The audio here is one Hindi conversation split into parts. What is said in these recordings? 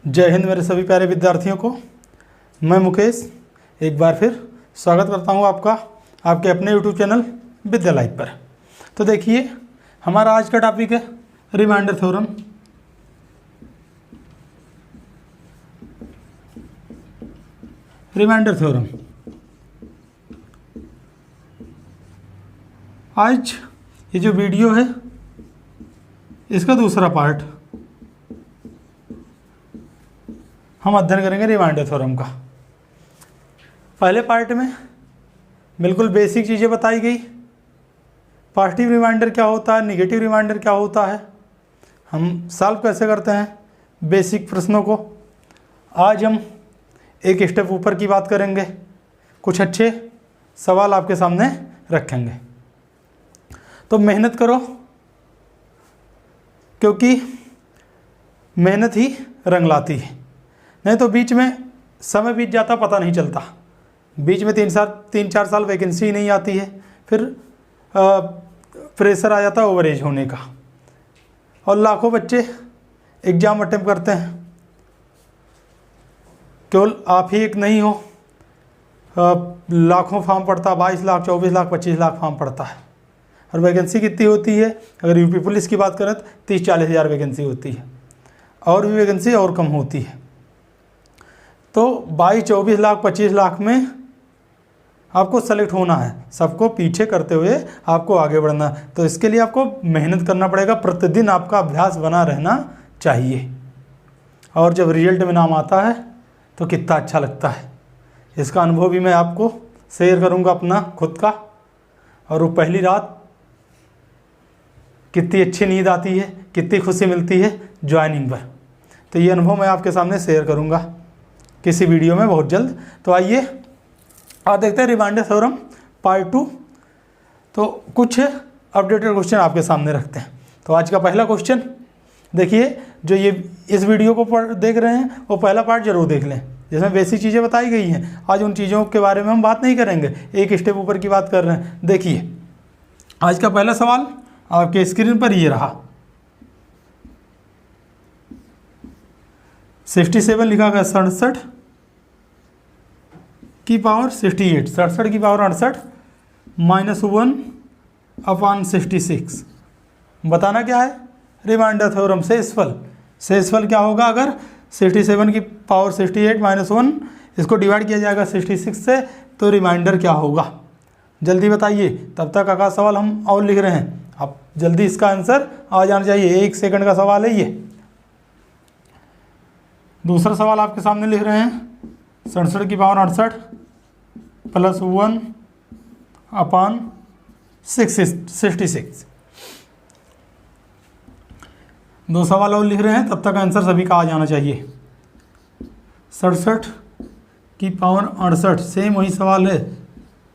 जय हिंद मेरे सभी प्यारे विद्यार्थियों को। मैं मुकेश एक बार फिर स्वागत करता हूं आपका आपके अपने YouTube चैनल विद्या लाइव पर। तो देखिए हमारा आज का टॉपिक है रिमाइंडर थ्योरम। रिमाइंडर थ्योरम आज ये जो वीडियो है इसका दूसरा पार्ट हम अध्ययन करेंगे रिमाइंडर थ्योरम का। पहले पार्ट में बिल्कुल बेसिक चीज़ें बताई गई, पॉजिटिव रिमाइंडर क्या होता है, नेगेटिव रिमाइंडर क्या होता है, हम सॉल्व कैसे करते हैं बेसिक प्रश्नों को। आज हम एक स्टेप ऊपर की बात करेंगे, कुछ अच्छे सवाल आपके सामने रखेंगे। तो मेहनत करो क्योंकि मेहनत ही रंग लाती है, नहीं तो बीच में समय बीत जाता पता नहीं चलता। बीच में 3-4 साल वैकेंसी नहीं आती है, फिर प्रेशर आ जाता है ओवरेज होने का, और लाखों बच्चे एग्ज़ाम अटेम्प्ट करते हैं। केवल आप ही एक नहीं हो, लाखों फॉर्म पड़ता है, 22 लाख 24 लाख 25 लाख फॉर्म पड़ता है। और वैकेंसी कितनी होती है, अगर यूपी पुलिस की बात करें तो 30-40 हज़ार वैकेंसी होती है, और भी वैकेंसी और कम होती है। तो 22-24 लाख 25 लाख में आपको सेलेक्ट होना है, सबको पीछे करते हुए आपको आगे बढ़ना है। तो इसके लिए आपको मेहनत करना पड़ेगा, प्रतिदिन आपका अभ्यास बना रहना चाहिए। और जब रिजल्ट में नाम आता है तो कितना अच्छा लगता है, इसका अनुभव भी मैं आपको शेयर करूंगा अपना खुद का। और वो पहली रात कितनी अच्छी नींद आती है, कितनी खुशी मिलती है ज्वाइनिंग पर, तो ये अनुभव मैं आपके सामने शेयर करूंगा किसी वीडियो में बहुत जल्द। तो आइए आज देखते हैं रिमाइंडर थ्योरम पार्ट 2। तो कुछ अपडेटेड क्वेश्चन आपके सामने रखते हैं। तो आज का पहला क्वेश्चन देखिए, जो ये इस वीडियो को देख रहे हैं वो पहला पार्ट जरूर देख लें, जिसमें बेसिक चीज़ें बताई गई हैं। आज उन चीज़ों के बारे में हम बात नहीं करेंगे, एक स्टेप ऊपर की बात कर रहे हैं। देखिए आज का पहला सवाल आपके स्क्रीन पर ये रहा, 67 लिखा गया 67 की पावर 68, 67 की पावर 68 -1/66। बताना क्या है, रिमाइंडर थ्योरम शेषफल। शेषफल क्या होगा, अगर 67 की पावर 68 -1 इसको डिवाइड किया जाएगा 66 से, तो रिमाइंडर क्या होगा, जल्दी बताइए। तब तक का सवाल हम और लिख रहे हैं, अब जल्दी इसका आंसर आ जाना चाहिए। 1 सेकंड का सवाल है ये। दूसरा सवाल आपके सामने लिख रहे हैं, 67 की पावर 68 +1/66। दो सवाल और लिख रहे हैं, तब तक आंसर सभी का आ जाना चाहिए। 67 की पावर 68 सेम वही सवाल है,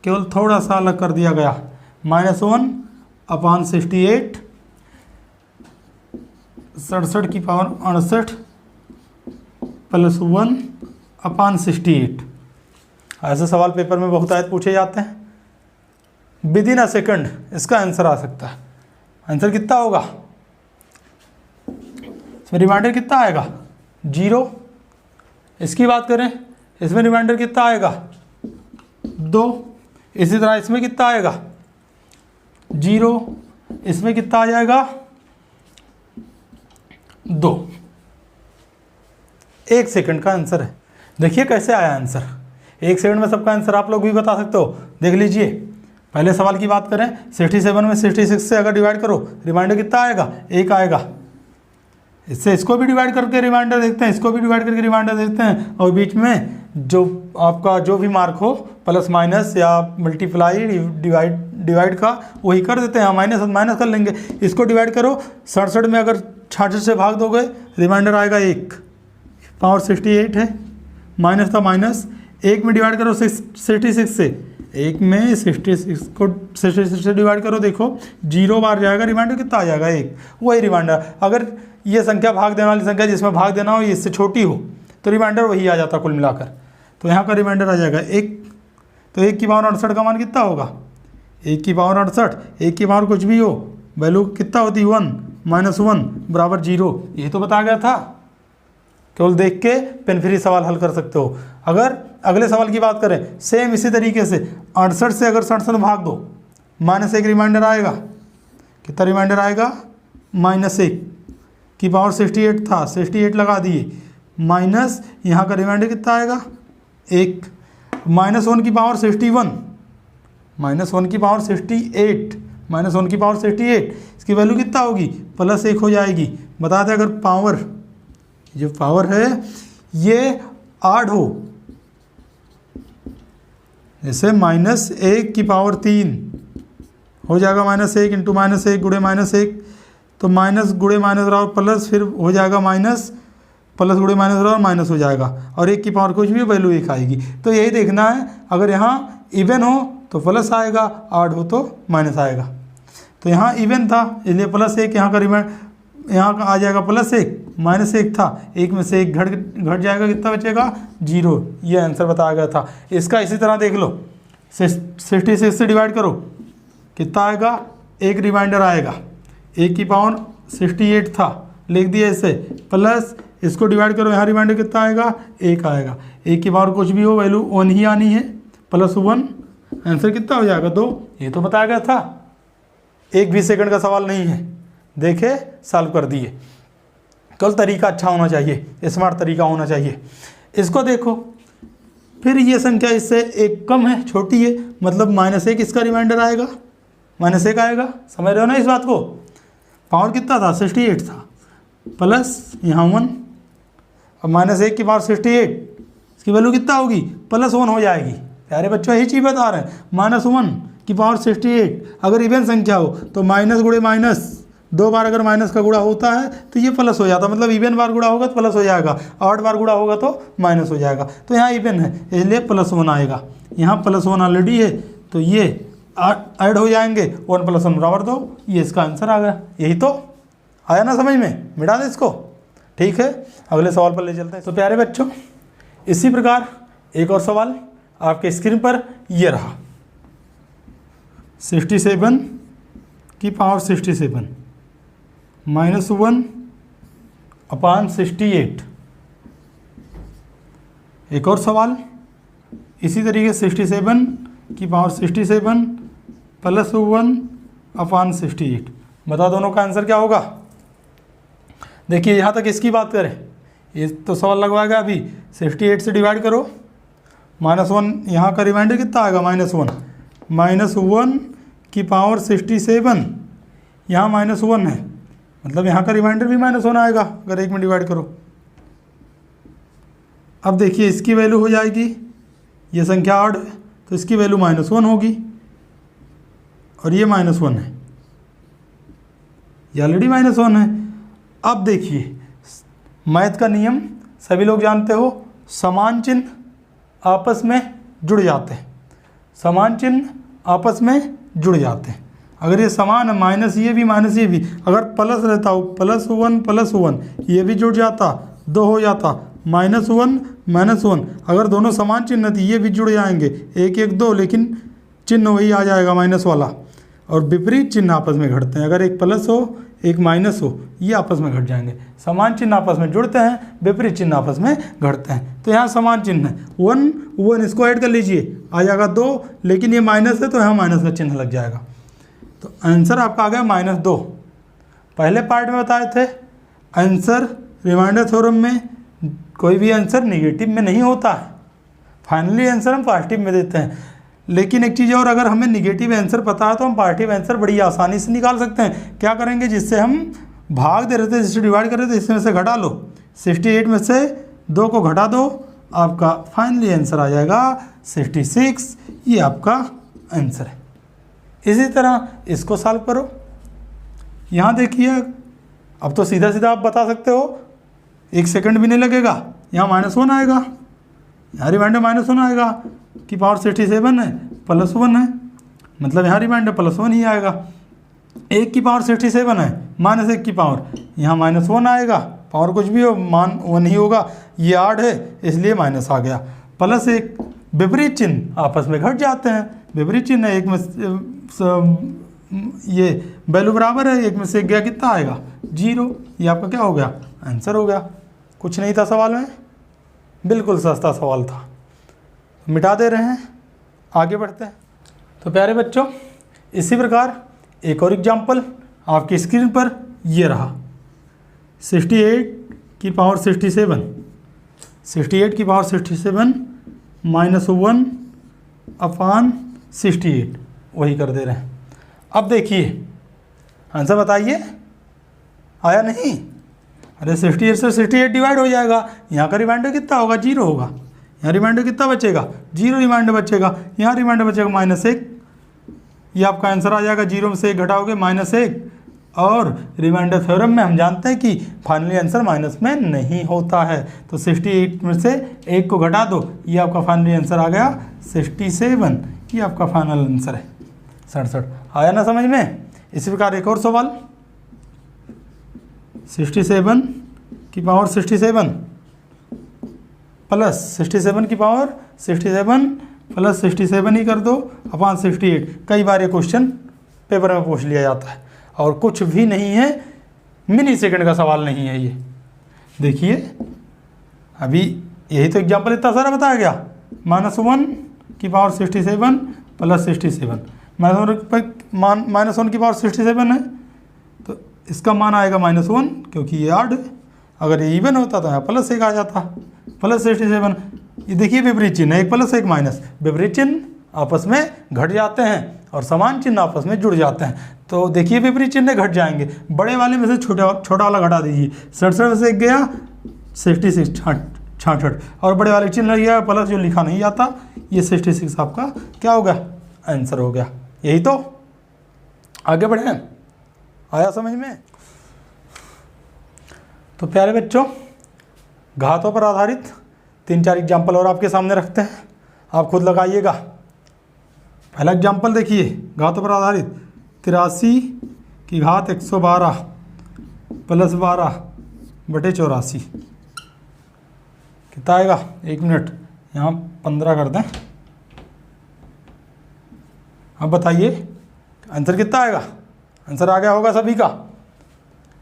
केवल थोड़ा सा अलग कर दिया गया, -1/68। 67 की पावर 68 +1/68। ऐसे सवाल पेपर में बहुत आयत पूछे जाते हैं। विद इन अ सेकंड इसका आंसर आ सकता है। आंसर कितना होगा, इसमें रिमाइंडर कितना आएगा, 0। इसकी बात करें, इसमें रिमाइंडर कितना आएगा, 2। इसी तरह इसमें कितना आएगा, 0। इसमें कितना आ जाएगा, 2। 1 सेकंड का आंसर है। देखिए कैसे आया आंसर, 1 सेकंड में सबका आंसर आप लोग भी बता सकते हो। देख लीजिए, पहले सवाल की बात करें, 67 में 66 से अगर डिवाइड करो, रिमाइंडर कितना आएगा, 1 आएगा। इससे इसको भी डिवाइड करके रिमाइंडर देखते हैं, इसको भी डिवाइड करके रिमाइंडर देखते हैं, और बीच में जो आपका जो भी मार्क हो, प्लस माइनस या मल्टीप्लाई डिवाइड का वही कर देते हैं। माइनस कर लेंगे, इसको डिवाइड करो। 67 में अगर 66 से भाग दोगे, रिमाइंडर आएगा 1। पावर 68 है, माइनस था माइनस, 1 में डिवाइड करो 66 से, 1 में 66 को 66 से डिवाइड करो, देखो 0 बार जाएगा, रिमाइंडर कितना आ जाएगा, 1। वही रिमाइंडर, अगर ये संख्या भाग देने वाली संख्या जिसमें भाग देना हो ये इससे छोटी हो तो रिमाइंडर वही आ जाता कुल मिलाकर। तो यहाँ का रिमाइंडर आ जाएगा 1। तो 1 की पावर 68 का मान कितना होगा, 1 की पावर 68, 1 की पावर कुछ भी हो, वैल्यू कितना होती है, 1 -1 = 0। ये तो बताया गया था। केवल देख के पेन फ्री सवाल हल कर सकते हो। अगर अगले सवाल की बात करें, सेम इसी तरीके से 68 से अगर 67 भाग दो, -1 रिमाइंडर आएगा। कितना रिमाइंडर आएगा? -1 की पावर 68 था, 68 लगा दिए, माइनस यहाँ का रिमाइंडर कितना आएगा? 1, -1 की पावर 61, -1 की पावर 68, -1 की पावर 68, इसकी वैल्यू कितना होगी? +1 हो जाएगी। बता दें, अगर पावर, जो पावर है ये आड हो, जैसे -1 की पावर 3 हो जाएगा, -1 इंटू -1 गुणे -1, तो माइनस गुणे माइनस बराबर प्लस, फिर हो जाएगा माइनस, प्लस गुणे माइनस बराबर माइनस हो जाएगा, और 1 की पावर कुछ भी वैल्यू 1 आएगी। तो यही देखना है, अगर यहाँ इवन हो तो प्लस आएगा, ऑड हो तो माइनस आएगा। तो यहाँ इवन था इसलिए +1, यहाँ का यहाँ का आ जाएगा +1, -1 था, 1 में से 1 घट जाएगा, कितना बचेगा? 0। ये आंसर बताया गया था। इसका इसी तरह देख लो, 66 से डिवाइड करो, कितना आएगा? 1 रिमाइंडर आएगा। 1 की पावर 68 था, लिख दिया इसे, प्लस इसको डिवाइड करो, यहाँ रिमाइंडर कितना आएगा? 1 आएगा। 1 की पावर कुछ भी हो, वैल्यू 1 ही आनी है, +1, आंसर कितना हो जाएगा? 2। ये तो बताया गया था, 1 भी सेकंड का सवाल नहीं है। देखे, सॉल्व कर दिए। कल तरीका अच्छा होना चाहिए, स्मार्ट तरीका होना चाहिए। इसको देखो, फिर ये संख्या इससे 1 कम है, छोटी है, मतलब -1 इसका रिमाइंडर आएगा, -1 आएगा। समझ रहे हो ना इस बात को? पावर कितना था? 68 था, प्लस यहाँ 1, और -1 की पावर 68, इसकी वैल्यू कितना होगी? +1 हो जाएगी। प्यारे बच्चों, यही चीज़ बता रहे हैं, -1 की पावर 68, अगर इवन संख्या हो तो माइनस गुणे माइनस, 2 बार अगर माइनस का गुणा होता है तो ये प्लस हो जाता है, मतलब इवन बार गुणा होगा तो प्लस हो जाएगा, 8 बार गुणा होगा तो माइनस हो जाएगा। तो यहाँ इवन है इसलिए +1 आएगा, यहाँ +1 ऑलरेडी है तो ये ऐड हो जाएंगे, 1 + 1 बराबर 2। ये इसका आंसर आ गया। यही तो आया ना समझ में? मिटा दे इसको। ठीक है, अगले सवाल पर ले चलते हैं। तो प्यारे बच्चों, इसी प्रकार एक और सवाल आपके स्क्रीन पर ये रहा, 67 की पावर 67 -1/68। एक और सवाल इसी तरीके 67 की पावर 67 + 1/68। बता दोनों का आंसर क्या होगा? देखिए, यहाँ तक इसकी बात करें, ये तो सवाल लगवाएगा अभी, 68 से डिवाइड करो, -1, यहाँ का रिमाइंडर कितना आएगा? -1, -1 की पावर 67, यहाँ -1 है, मतलब यहाँ का रिमाइंडर भी -1 आएगा अगर 1 में डिवाइड करो। अब देखिए, इसकी वैल्यू हो जाएगी, ये संख्या ऑड है तो इसकी वैल्यू -1 होगी, और ये -1 है, ये ऑलरेडी -1 है। अब देखिए, मैथ का नियम सभी लोग जानते हो, समान चिन्ह आपस में जुड़ जाते हैं, समान चिन्ह आपस में जुड़ जाते हैं। अगर ये समान है, माइनस ये भी माइनस ये भी, अगर प्लस रहता हो +1 ये भी जुड़ जाता, 2 हो जाता, -1 अगर दोनों समान चिन्ह थी ये भी जुड़ जाएंगे, 1 1 2, लेकिन चिन्ह वही आ जाएगा माइनस वाला। और विपरीत चिन्ह आपस में घटते हैं, अगर एक प्लस हो एक माइनस हो, ये आपस में घट जाएंगे। समान चिन्ह आपस में जुड़ते हैं, विपरीत चिन्ह आपस में घटते हैं। तो यहाँ समान चिन्ह है, 1 इसको ऐड कर लीजिए, आ जाएगा 2, लेकिन ये माइनस है तो यहाँ माइनस का चिन्ह लग जाएगा। तो आंसर आपका आ गया -2। पहले पार्ट में बताए थे, आंसर रिमाइंडर थ्योरम में कोई भी आंसर नेगेटिव में नहीं होता है, फाइनली आंसर हम पॉजिटिव में देते हैं। लेकिन एक चीज़ और, अगर हमें निगेटिव आंसर पता है तो हम पॉजिटिव आंसर बड़ी आसानी से निकाल सकते हैं। क्या करेंगे? जिससे हम भाग दे रहे थे, जिससे डिवाइड कर रहे थे, इसमें से घटा लो, 68 में से 2 को घटा दो, आपका फाइनली आंसर आ जाएगा 66। ये आपका आंसर है। इसी तरह इसको सॉल्व करो। यहाँ देखिए, अब तो सीधा सीधा आप बता सकते हो, 1 सेकंड भी नहीं लगेगा। यहाँ -1 आएगा, यहाँ रिमाइंडर -1 आएगा, की पावर 67 है, +1 है, मतलब यहाँ रिमाइंडर +1 ही आएगा। 1 की पावर 67 है, -1 की पावर, यहाँ -1 आएगा, पावर कुछ भी हो मान 1 ही होगा, ये ऑड है इसलिए माइनस आ गया, +1। विपरीत चिन्ह आपस में घट जाते हैं, विपरीत चिन्ह है, 1 में ये वैल्यू बराबर है, 1 में से 1 गया, कितना आएगा? 0। ये आपका क्या हो गया? आंसर हो गया। कुछ नहीं था सवाल में, बिल्कुल सस्ता सवाल था, मिटा दे रहे हैं, आगे बढ़ते हैं। तो प्यारे बच्चों, इसी प्रकार एक और एग्जाम्पल आपकी स्क्रीन पर ये रहा। 68 की पावर 67, 68 की पावर 67 माइनस 1 अपान 68, वही कर दे रहे हैं। अब देखिए आंसर बताइए, आया नहीं? अरे 68 से 68 डिवाइड हो जाएगा, यहाँ का रिमाइंडर कितना होगा? 0 होगा। यहाँ रिमाइंडर कितना बचेगा? 0 रिमाइंडर बचेगा। यहाँ रिमाइंडर बचेगा -1, ये आपका आंसर आ जाएगा। 0 में से 1 घटाओगे -1, और रिमाइंडर थ्योरम में हम जानते हैं कि फाइनली आंसर माइनस में नहीं होता है। तो 68 में से 1 को घटा दो, ये आपका फाइनली आंसर आ गया 67, ये आपका फाइनल आंसर है 67। आया ना समझ में? इसी प्रकार एक और सवाल, 67 की पावर 67 प्लस 67 की पावर 67 प्लस 67 ही कर दो अपान 68। कई बार ये क्वेश्चन पेपर में पूछ लिया जाता है और कुछ भी नहीं है, मिनी सेकंड का सवाल नहीं है ये। देखिए अभी यही तो एग्जाम्पल इतना सारा बताया गया। -1 की पावर 67 प्लस 67, -1 की पावर 67 है तो इसका मान आएगा -1, क्योंकि ये ऑड है। अगर ये इवन होता तो यहाँ +1 आ जाता, प्लस 67। ये देखिए विपरीत चिन्ह, एक प्लस एक माइनस, विपरीत चिन्ह आपस में घट जाते हैं और समान चिन्ह आपस में जुड़ जाते हैं। तो देखिए विपरीत चिन्ह घट जाएंगे, बड़े वाले में से छोटा वाला घटा दीजिए। 67 से 1 गया 66 66, और बड़े वाले चिन्ह गया प्लस जो लिखा नहीं जाता, ये 66 आपका क्या हो गया? आंसर हो गया। यही तो, आगे बढ़े, आया समझ में? तो प्यारे बच्चों, घातों पर आधारित 3-4 एग्जाम्पल और आपके सामने रखते हैं, आप खुद लगाइएगा। पहला एग्जाम्पल देखिए, घातों पर आधारित 83 की घात 112 प्लस 12 बटे 84 कितना आएगा? 1 मिनट, यहाँ 15 कर दें। अब बताइए आंसर कितना आएगा? आंसर आ गया होगा सभी का।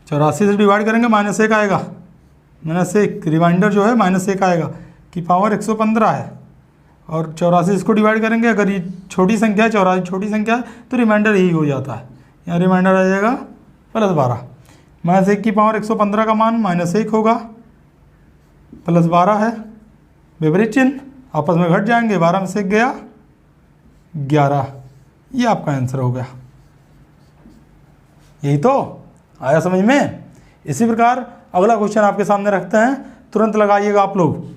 84 से डिवाइड करेंगे -1 आएगा, -1 रिमाइंडर जो है -1 आएगा, की पावर 115 है, और 84 इसको डिवाइड करेंगे, अगर ये छोटी संख्या है, 84 छोटी संख्या है तो रिमाइंडर यही हो जाता है। यहाँ रिमाइंडर आ जाएगा +12, -1 की पावर 115 का मान -1 होगा, +12 है, विपरीत चिन्ह आपस में घट जाएंगे, 12 में से 1 गया 11, ये आपका आंसर हो गया। यही तो, आया समझ में? इसी प्रकार अगला क्वेश्चन आपके सामने रखते हैं, तुरंत लगाइएगा आप लोग।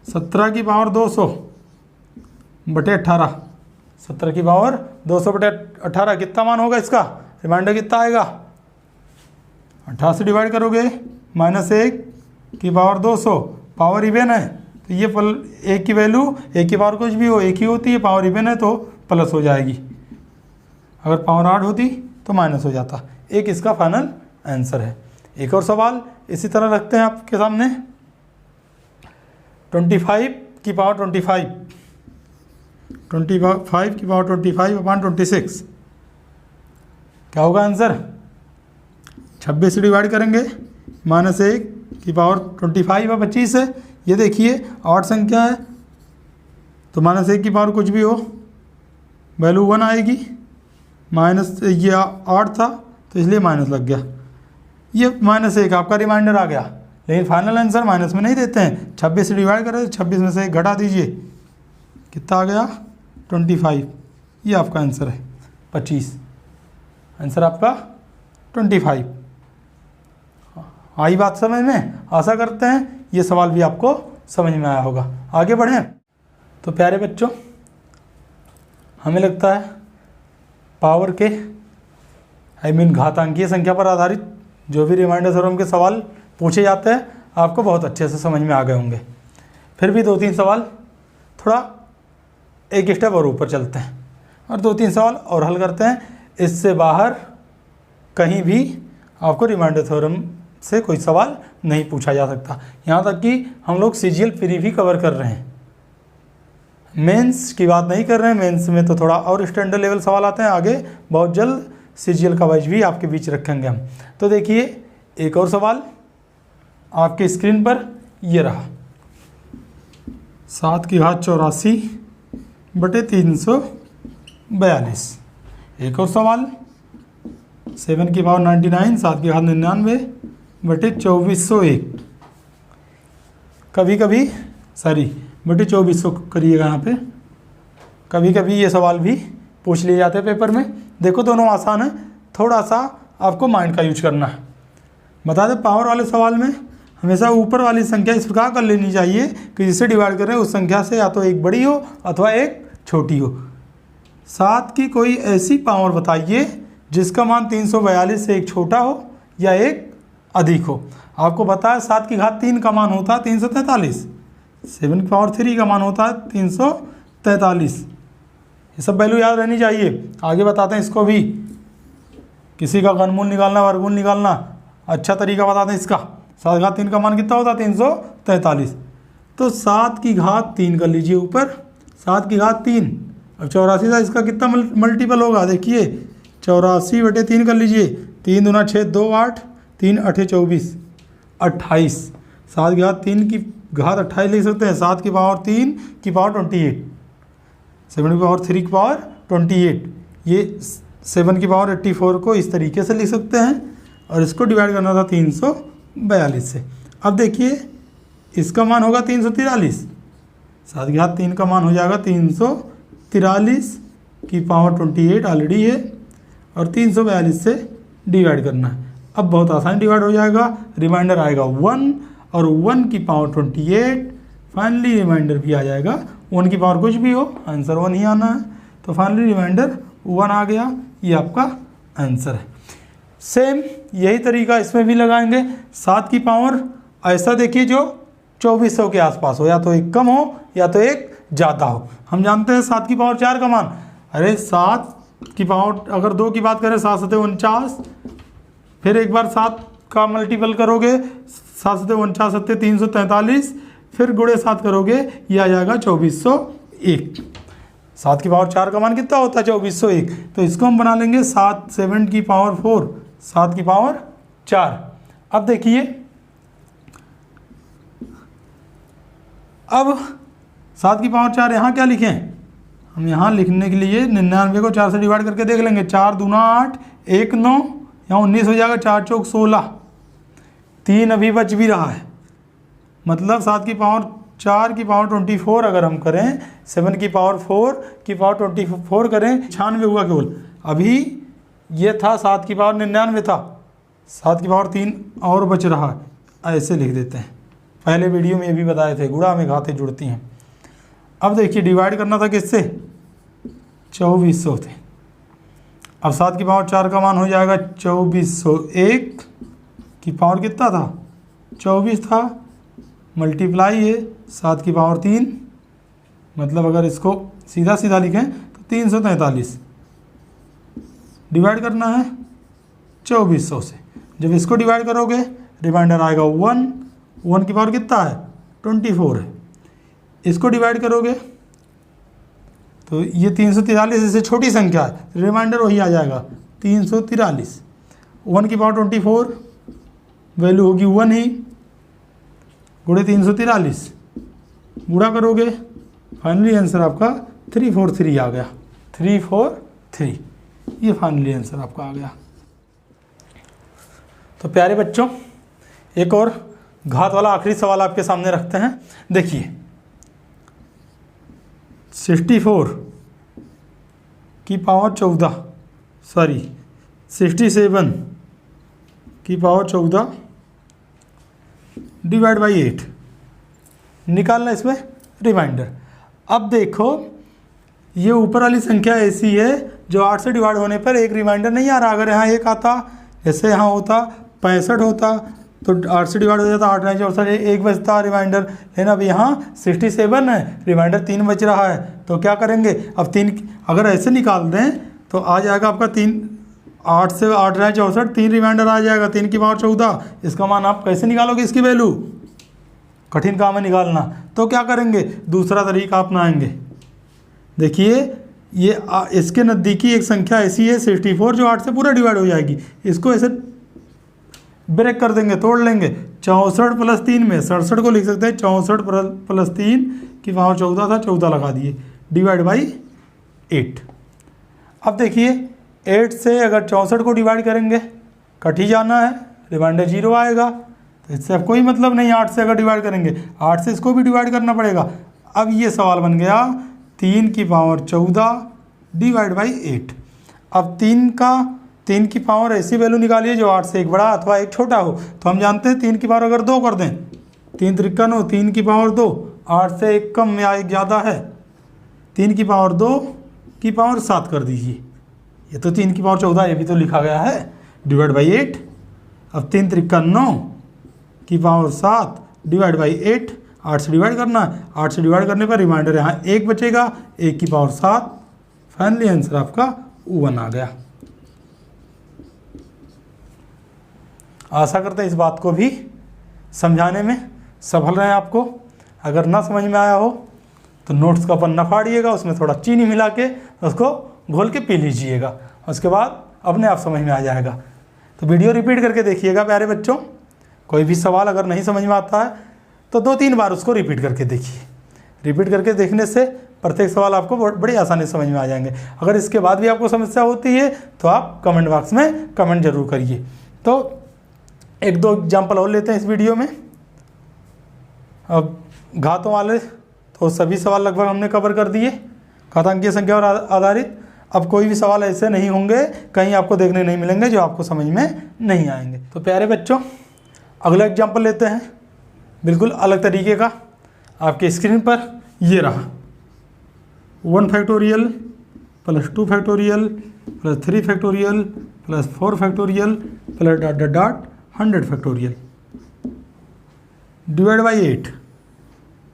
17 की पावर 200 बटे 18, 17 की पावर 200 बटे 18 कितना मान होगा इसका? रिमाइंडर कितना आएगा? 18 से डिवाइड करोगे, -1 की पावर 200, पावर इवन है तो ये 1 की वैल्यू, 1 की पावर कुछ भी हो 1 ही होती है, पावर इवन है तो प्लस हो जाएगी, अगर पावर ऑड होती तो माइनस हो जाता। एक इसका फाइनल आंसर है। एक और सवाल इसी तरह रखते हैं आपके सामने, 25 की पावर 25 की पावर 25 अपान 26 क्या होगा आंसर? 26 से डिवाइड करेंगे, -1 की पावर 25 और 25 है, ये देखिए ऑड संख्या है तो -1 की पावर कुछ भी हो वैल्यू 1 आएगी, माइनस ये ऑड था तो इसलिए माइनस लग गया, ये -1 आपका रिमाइंडर आ गया। लेकिन फाइनल आंसर माइनस में नहीं देते हैं, 26 से डिवाइड करें, 26 में से 1 घटा दीजिए, कितना आ गया? 25, ये आपका आंसर है 25, आंसर आपका 25। आई बात समझ में? आशा करते हैं ये सवाल भी आपको समझ में आया होगा। आगे बढ़ें। तो प्यारे बच्चों, हमें लगता है पावर के घातांकीय संख्या पर आधारित जो भी रिमाइंडर थ्योरम के सवाल पूछे जाते हैं आपको बहुत अच्छे से समझ में आ गए होंगे। फिर भी 2-3 सवाल थोड़ा एक स्टेप और ऊपर चलते हैं और 2-3 सवाल और हल करते हैं। इससे बाहर कहीं भी आपको रिमाइंडर थ्योरम से कोई सवाल नहीं पूछा जा सकता। यहाँ तक कि हम लोग सीजीएल फ्री भी कवर कर रहे हैं, मेंस की बात नहीं कर रहे हैं। मेंस में तो थोड़ा और स्टैंडर्ड लेवल सवाल आते हैं, आगे बहुत जल्द सीजीएल का वाइज भी आपके बीच रखेंगे हम। तो देखिए एक और सवाल आपके स्क्रीन पर ये रहा 7 की घात 84 बटे 342। एक और सवाल 7 की पावर 99 7 की घात 99 बटे 2401। कभी कभी बटे 2400 करिएगा यहाँ पे। कभी कभी ये सवाल भी पूछ लिए जाते हैं पेपर में। देखो दोनों आसान है, थोड़ा सा आपको माइंड का यूज करना है। बता दें पावर वाले सवाल में हमेशा ऊपर वाली संख्या इस प्रकार कर लेनी चाहिए कि जिसे डिवाइड करें उस संख्या से या तो एक बड़ी हो अथवा एक छोटी हो। 7 की कोई ऐसी पावर बताइए जिसका मान 342 से एक छोटा हो या एक अधिक हो। आपको पता है 7 की घात 3 का मान होता है 343, 7 की पावर 3 का मान होता है 343। ये सब वैल्यू याद रहनी चाहिए। आगे बताते हैं इसको भी, किसी का घनमूल निकालना वर्गमूल निकालना अच्छा तरीका बताते हैं इसका। 7 की घात 3 का मान कितना होता है 343। तो 7 की घात 3 कर लीजिए ऊपर, 7 की घात 3। अब 84 था, इसका कितना मल्टीपल होगा देखिए 84 बटे 3 कर लीजिए। 3 दूना 6 2 8 3 8 24 28। 7 की घात 3 की घात 28 लिख सकते हैं। 7 की पावर 3 की पावर 28, 7 की पावर 3 की पावर 28। ये 7 की पावर 84 को इस तरीके से लिख सकते हैं और इसको डिवाइड करना था 342 से। अब देखिए इसका मान होगा 343। 7 की घात 3 का मान हो जाएगा 343 की पावर 28 ऑलरेडी है और 342 से डिवाइड करना है। अब बहुत आसान डिवाइड हो जाएगा, रिमाइंडर आएगा 1 और 1 की पावर 28। फाइनली रिमाइंडर भी आ जाएगा, 1 की पावर कुछ भी हो आंसर 1 ही आना है। तो फाइनली रिमाइंडर 1 आ गया, ये आपका आंसर है। सेम यही तरीका इसमें भी लगाएंगे। 7 की पावर ऐसा देखिए जो 2400 के आसपास हो, या तो एक कम हो या तो एक ज़्यादा हो। हम जानते हैं 7 की पावर 4 का मान, अरे 7 की पावर अगर 2 की बात करें 7 सते 49, फिर एक बार 7 का मल्टीपल करोगे 7 सते 49 सत्ते 343, फिर गुणे 7 करोगे ये आ जाएगा 2401। 7 की पावर 4 का मान कितना होता है 2401। तो इसको हम बना लेंगे 7 की पावर 4, 7 की पावर 4। अब देखिए अब 7 की पावर 4 यहाँ क्या लिखें, हम यहाँ लिखने के लिए 99 को 4 से डिवाइड करके देख लेंगे। 4 दूना 8 1 9, यहाँ 19 हो जाएगा, 4 चौक 16, 3 अभी बच भी रहा है। मतलब 7 की पावर 4 की पावर 24 अगर हम करें, 7 की पावर 4 की पावर 24 करें, 96 हुआ केवल। अभी ये था 7 की पावर 99 था, 7 की पावर 3 और बच रहा है, ऐसे लिख देते हैं। पहले वीडियो में ये भी बताए थे, गुणा में घातें जुड़ती हैं। अब देखिए डिवाइड करना था किससे, 2400 थे। अब 7 की पावर 4 का मान हो जाएगा 2401 की पावर कितना था 24 था, मल्टीप्लाई है 7 की पावर 3, मतलब अगर इसको सीधा सीधा लिखें तो 343 डिवाइड करना है 2400 से। जब इसको डिवाइड करोगे रिमाइंडर आएगा 1, 1 की पावर कितना है 24 है। इसको डिवाइड करोगे तो ये 343 इससे छोटी संख्या है, रिमाइंडर वही आ जाएगा 343। 1 की पावर 24 वैल्यू होगी 1 ही, गुणे 343 गुणा करोगे, फाइनली आंसर आपका 343 आ गया, 343। ये फाइनली आंसर आपका आ गया। तो प्यारे बच्चों एक और घात वाला आखिरी सवाल आपके सामने रखते हैं। देखिए 67 की पावर 67 की पावर 14 डिवाइड बाई 8 निकालना इसमें रिमाइंडर। अब देखो ये ऊपर वाली संख्या ऐसी है जो 8 से डिवाइड होने पर एक रिमाइंडर नहीं आ रहा। अगर यहाँ 1 आता, जैसे यहाँ होता 65 होता तो 8 से डिवाइड हो जाता, 8 9 64 1 बचता रिमाइंडर। लेकिन अब यहाँ 67 है, रिमाइंडर 3 बच रहा है, तो क्या करेंगे अब 3 अगर ऐसे निकाल दें तो आ जाएगा आपका 3, 8 से 8 9 64 3 रिमाइंडर आ जाएगा, 3 की पावर 14। इसका मान आप कैसे निकालोगे, इसकी वैल्यू कठिन काम है निकालना। तो क्या करेंगे दूसरा तरीका अपनाएंगे। देखिए ये इसके नज़दीकी एक संख्या ऐसी है 64 जो 8 से पूरा डिवाइड हो जाएगी। इसको ऐसे ब्रेक कर देंगे, तोड़ लेंगे। 64 प्लस 3 में 67 को लिख सकते हैं 64 प्लस 3 की पावर 14 था, 14 लगा दिए, डिवाइड बाई 8। अब देखिए 8 से अगर 64 को डिवाइड करेंगे कट ही जाना है, रिमाइंडर 0 आएगा। तो इससे अब कोई मतलब नहीं, 8 से अगर डिवाइड करेंगे 8 से इसको भी डिवाइड करना पड़ेगा। अब ये सवाल बन गया 3 की पावर 14 डिवाइड बाई 8। अब 3 की पावर ऐसी वैल्यू निकालिए जो 8 से एक बड़ा अथवा एक छोटा हो। तो हम जानते हैं 3 की पावर अगर 2 कर दें, 3 त्रिका 9, 3 की पावर 2, 8 से एक कम या एक ज़्यादा है, 3 की पावर 2 की पावर 7 कर दीजिए। ये तो 3 की पावर 14 ये भी तो लिखा गया है, डिवाइड बाई 8। अब 3 त्रिका 9 की पावर 7 डिवाइड बाई 8, 8 से डिवाइड करना है, 8 से डिवाइड करने पर रिमाइंडर यहाँ 1 बचेगा, 1 की पावर 7। फाइनली आंसर आपका 1 आ गया। आशा करते हैं इस बात को भी समझाने में सफल रहे आपको। अगर ना समझ में आया हो तो नोट्स का पन्ना फाड़िएगा, उसमें थोड़ा चीनी मिला के उसको घोल के पी लीजिएगा, उसके बाद अपने आप समझ में आ जाएगा। तो वीडियो रिपीट करके देखिएगा प्यारे बच्चों। कोई भी सवाल अगर नहीं समझ में आता है तो 2-3 बार उसको रिपीट करके देखिए। रिपीट करके देखने से प्रत्येक सवाल आपको बड़ी आसानी से समझ में आ जाएंगे। अगर इसके बाद भी आपको समस्या होती है तो आप कमेंट बॉक्स में कमेंट जरूर करिए। तो 1-2 एग्जाम्पल और लेते हैं इस वीडियो में। अब घातों वाले तो सभी सवाल लगभग हमने कवर कर दिए, घातांकीय संख्या और आधारित। अब कोई भी सवाल ऐसे नहीं होंगे, कहीं आपको देखने नहीं मिलेंगे जो आपको समझ में नहीं आएंगे। तो प्यारे बच्चों अगला एग्जाम्पल लेते हैं, बिल्कुल अलग तरीके का। आपके स्क्रीन पर ये रहा 1 factorial plus 2 factorial plus 3 factorial plus 4 factorial plus dot dot dot 100 factorial divide by 8।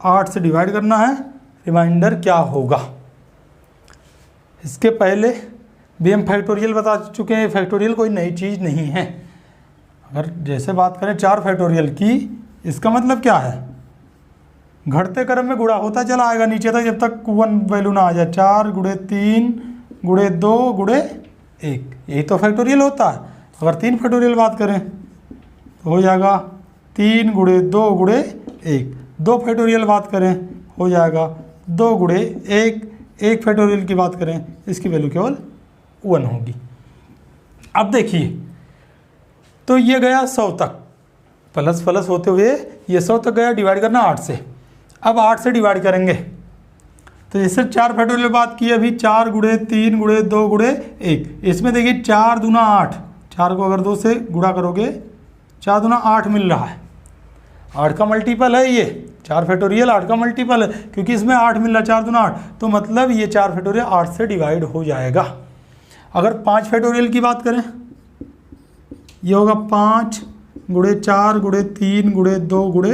8 से डिवाइड करना है, रिमाइंडर क्या होगा। इसके पहले भी हम फैक्टोरियल बता चुके हैं, फैक्टोरियल कोई नई चीज़ नहीं है। अगर जैसे बात करें 4 फैक्टोरियल की, इसका मतलब क्या है, घटते क्रम में गुणा होता चला आएगा नीचे तक जब तक 1 वैल्यू ना आ जाए। 4 गुणे 3 गुणे 2 गुणे 1, यही तो फैक्टोरियल होता है। अगर 3 फैक्टोरियल बात करें तो हो जाएगा 3 गुणे 2 गुणे 1। 2 फैक्टोरियल बात करें हो जाएगा 2 गुणे 1। 1 फैक्टोरियल की बात करें इसकी वैल्यू केवल 1 होगी। अब देखिए तो ये गया 100 तक, प्लस प्लस होते हुए ये 100 तक गया, डिवाइड करना 8 से। अब 8 से डिवाइड करेंगे तो जैसे 4 फैक्टोरियल बात की अभी, 4 गुणे 3 गुणे 2 गुणे 1। इसमें देखिए 4 दूना 8, 4 को अगर 2 से गुणा करोगे 4 दूना 8 मिल रहा है। 8 का मल्टीपल है ये, 4 फैक्टोरियल 8 का मल्टीपल है, क्योंकि इसमें 8 मिल रहा है, 4 दूना 8। तो मतलब ये 4 फैक्टोरियल 8 से डिवाइड हो जाएगा। अगर 5 फैक्टोरियल की बात करें ये होगा 5 गुणे 4 गुणे 3 गुणे 2 गुणे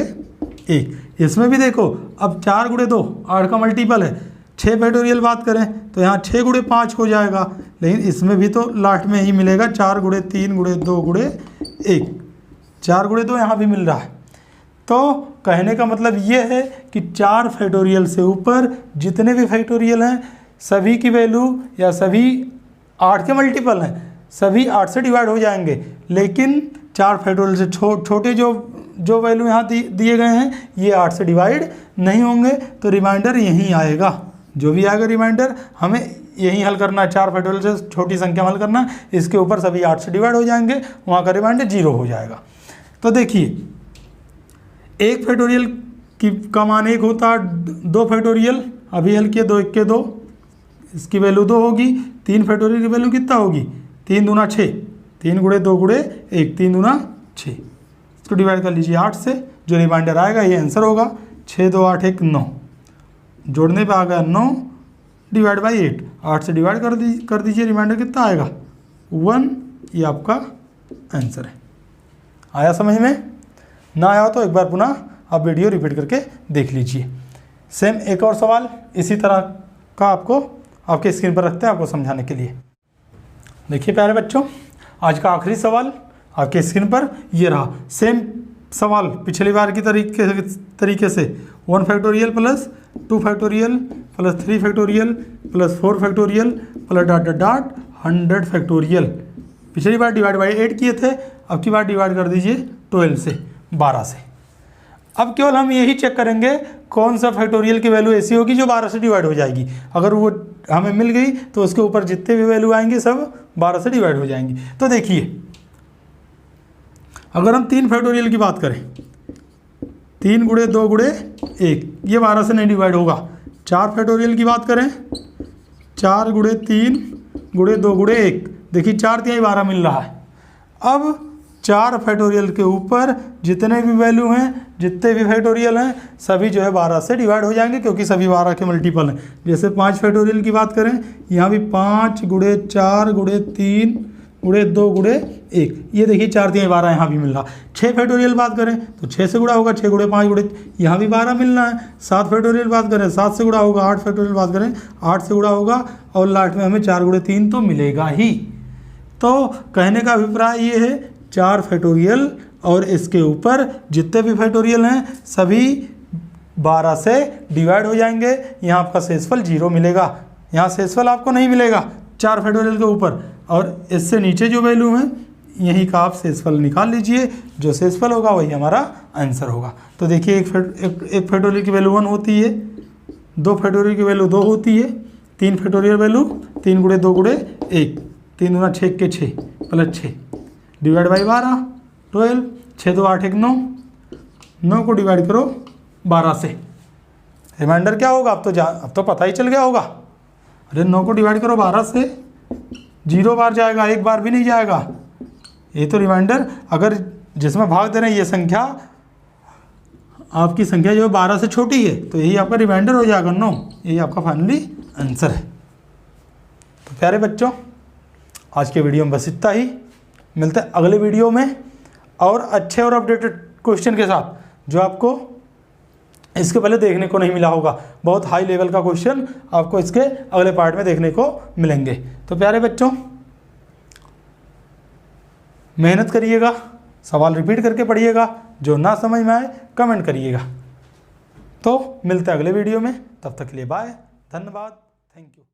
1। इसमें भी देखो अब 4 गुणे 2 8 का मल्टीपल है। 6 फैक्टोरियल बात करें तो यहाँ 6 गुणे 5 हो जाएगा, लेकिन इसमें भी तो लास्ट में ही मिलेगा 4 गुणे 3 गुणे 2 गुणे 1। 4 गुणे 2 यहाँ भी मिल रहा है। तो कहने का मतलब ये है कि 4 फैक्टोरियल से ऊपर जितने भी फैक्टोरियल हैं सभी की वैल्यू या सभी 8 के मल्टीपल हैं, सभी 8 से डिवाइड हो जाएंगे। लेकिन 4 फैक्टोरियल से छोटे जो वैल्यू यहाँ दिए गए हैं ये 8 से डिवाइड नहीं होंगे। तो रिमाइंडर यहीं आएगा, जो भी आएगा रिमाइंडर हमें यहीं हल करना है। 4 फैक्टोरियल से छोटी संख्या हल करना है, इसके ऊपर सभी 8 से डिवाइड हो जाएंगे, वहाँ का रिमाइंडर 0 हो जाएगा। तो देखिए 1 फैक्टोरियल का मान 1 होता है। 2 फैक्टोरियल अभी हल किए, 2 1 के 2, इसकी वैल्यू 2 होगी। 3 फैक्टोरियल की वैल्यू कितना होगी, 3 दूना 6, 3 गुणे 2 गुणे 1, 3 दूना 6। इसको डिवाइड कर लीजिए 8 से, जो रिमाइंडर आएगा ये आंसर होगा। 6 2 8 1 9, जोड़ने पे आ गया 9 डिवाइड बाई 8। 8 से डिवाइड कर दीजिए, रिमाइंडर कितना आएगा 1। ये आपका आंसर है। आया समझ में? ना आया तो एक बार पुनः आप वीडियो रिपीट करके देख लीजिए। सेम एक और सवाल इसी तरह का आपको आपके स्क्रीन पर रखते हैं आपको समझाने के लिए। देखिए प्यारे बच्चों आज का आखिरी सवाल आपके स्क्रीन पर ये रहा। सेम सवाल पिछली बार की तरीके से 1 factorial plus 2 factorial plus 3 factorial plus 4 factorial plus dot dot dot 100 factorial. पिछली बार डिवाइड बाई 8 किए थे, अब की बार डिवाइड कर दीजिए 12 से, 12 से। अब केवल हम यही चेक करेंगे कौन सा फैक्टोरियल की वैल्यू ऐसी होगी जो 12 से डिवाइड हो जाएगी। अगर वो हमें मिल गई तो उसके ऊपर जितने भी वैल्यू आएंगे सब 12 से डिवाइड हो जाएंगी। तो देखिए, अगर हम 3 फैक्टोरियल की बात करें, 3 गुणे 2 गुणे 1, ये 12 से नहीं डिवाइड होगा। 4 फैक्टोरियल की बात करें, 4 गुणे 3 गुणे 2 गुणे 1, देखिए 4 तिहाई 12 मिल रहा है। अब 4 फैक्टोरियल के ऊपर जितने भी वैल्यू हैं, जितने भी फैक्टोरियल हैं, सभी जो है 12 से डिवाइड हो जाएंगे, क्योंकि सभी 12 के मल्टीपल हैं। जैसे 5 फैक्टोरियल की बात करें, यहाँ भी 5 गुणे 4 गुणे 3 गुणे 2 गुणे 1, ये देखिए 4 तिहाई 12 यहाँ भी मिल रहा। 6 फैक्टोरियल बात करें तो 6 से गुणा होगा, 6 गुणे 5 गुणे, यहाँ भी 12 मिलना है। 7 फैक्टोरियल बात करें 7 से गुणा होगा, 8 फैक्टोरियल बात करें 8 से गुणा होगा, और लास्ट में हमें 4 गुणे 3 तो मिलेगा ही। तो कहने का अभिप्राय ये है, 4 फैक्टोरियल और इसके ऊपर जितने भी फैक्टोरियल हैं सभी 12 से डिवाइड हो जाएंगे। यहाँ आपका शेषफल 0 मिलेगा, यहाँ शेषफल आपको नहीं मिलेगा 4 फैक्टोरियल के ऊपर। और इससे नीचे जो वैल्यू है यहीं का आप शेषफल निकाल लीजिए, जो शेषफल होगा वही हमारा आंसर होगा। तो देखिए, एक फैक्टोरियल की वैल्यू 1 होती है, 2 फैक्टोरियल की वैल्यू 2 होती है, 3 फैक्टोरियल वैल्यू 3 गुणे 2 गुणे 1, 3 गुना 6 के 6 प्लस 6 डिवाइड बाई 12, 12, 6 2 8 1 9, 9 को डिवाइड करो 12 से। रिमाइंडर क्या होगा, अब तो पता ही चल गया होगा। अरे 9 को डिवाइड करो 12 से, 0 बार जाएगा, 1 बार भी नहीं जाएगा। ये तो रिमाइंडर, अगर जिसमें भाग दे रहे हैं ये संख्या, आपकी संख्या जो 12 से छोटी है, तो यही आपका रिमाइंडर हो जाएगा 9, यही आपका फाइनली आंसर है। तो प्यारे बच्चों, आज के वीडियो में बस इतना ही। मिलते हैं अगले वीडियो में और अच्छे और अपडेटेड क्वेश्चन के साथ, जो आपको इसके पहले देखने को नहीं मिला होगा। बहुत हाई लेवल का क्वेश्चन आपको इसके अगले पार्ट में देखने को मिलेंगे। तो प्यारे बच्चों, मेहनत करिएगा, सवाल रिपीट करके पढ़िएगा, जो ना समझ में आए कमेंट करिएगा। तो मिलते हैं अगले वीडियो में, तब तक के लिए बाय, धन्यवाद, थैंक यू।